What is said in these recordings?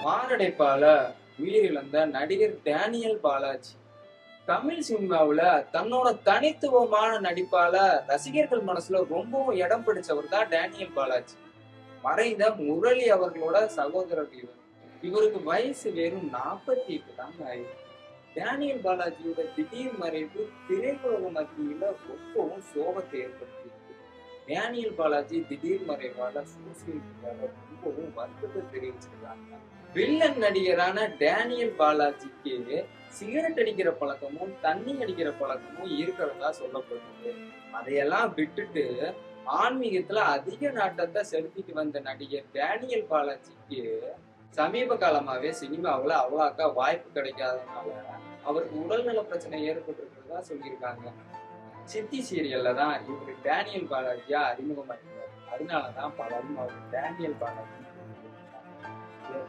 மாரடைப்பால உயிரிழந்த நடிகர் டேனியல் பாலாஜி தமிழ் சினிமாவுல தன்னோட தனித்துவமான நடிப்பால ரசிகர்கள் மனசுல ரொம்பவும் இடம் பிடிச்சவர் தான் டேனியல் பாலாஜி. மறைந்த முரளி அவர்களோட சகோதரர் இவர். இவருக்கு வயசு வெறும் 48 தாங்க ஆயிருக்கு. டேனியல் பாலாஜியோட திடீர் மறைவு திரையுலக மத்தியில ரொம்பவும் சோகத்தை ஏற்படுத்தியிருக்கு. டேனியல் பாலாஜி திடீர் மறைவால சோசியல் மீடியால ரொம்பவும் வருத்தத்தை தெரிவிச்சிருக்காங்க. வில்லன் நடிகரான டேனியல் பாலாஜிக்கு சிகரெட் அடிக்கிற பழக்கமும் தண்ணி அடிக்கிற பழக்கமும் இருக்கிறதா சொல்லப்படுது. அதையெல்லாம் விட்டுட்டு ஆன்மீகத்துல அதிக நாட்டத்தை செலுத்திட்டு வந்த நடிகர் டேனியல் பாலாஜிக்கு சமீப காலமாவே சினிமாவுல அவ்வளோக்கா வாய்ப்பு கிடைக்காதனால அவருக்கு உடல்நல பிரச்சனை ஏற்பட்டிருக்கிறதா சொல்லியிருக்காங்க. சித்தி சீரியல்ல தான் இவரு டேனியல் பாலாஜியா அறிமுகமாயிருக்காரு. அதனாலதான் பலரும் அவர் டேனியல் பாலாஜி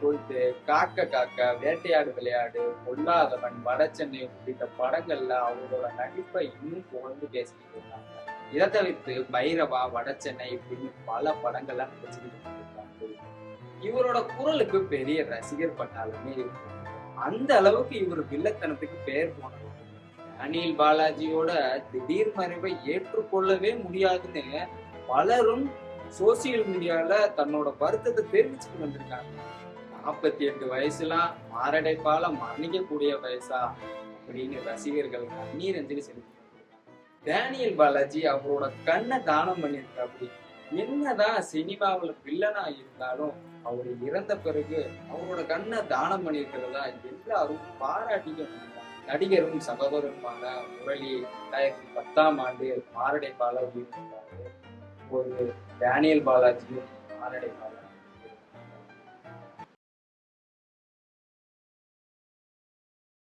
போயிட்டு காக்க காக்க, வேட்டையாடு விளையாடு, பொல்லாதவன், வடச்சென்னை உள்ளிட்ட படங்கள்ல அவரோட நடிப்பை இன்னும் புகழ்ந்து பேசிக்கிட்டு இருக்காங்க. இதை தவிர்த்து பைரவா, வடச்சென்னை இப்படின்னு பல படங்கள்ல நடிச்சுக்கிட்டு இருக்காங்க. இவரோட குரலுக்கு பெரிய ரசிகர் பட்டாலுமே இருக்கு. அந்த அளவுக்கு இவர் வில்லத்தனத்துக்கு பெயர் போனது. டேனியல் பாலாஜியோட திடீர் மறைவை ஏற்றுக்கொள்ளவே முடியாதுன்னு பலரும் சோசியல் மீடியால தன்னோட வருத்தத்தை தெரிவிச்சுட்டு வந்திருக்காங்க. 48 வயசுலாம் மாரடைப்பால மரணிக்கக்கூடிய வயசா அப்படின்னு ரசிகர்கள் கண்ணீர் அஞ்சலி செலுத்திட்டு டேனியல் பாலாஜி அவரோட கண்ணை தானம் பண்ணியிருக்காப்படி. என்னதான் சினிமாவில் வில்லனா இருந்தாலும் அவர் இறந்த பிறகு அவரோட கண்ணை தானம் பண்ணியிருக்கிறதா எல்லாரும் பாராட்டிக்க நடிகரும் சகோதரருமான முரளி 2010ஆம் ஆண்டு மாரடைப்பால உயிரிழந்தாரு. ஒரு டேனியல் பாலாஜியும் மாரடைப்பால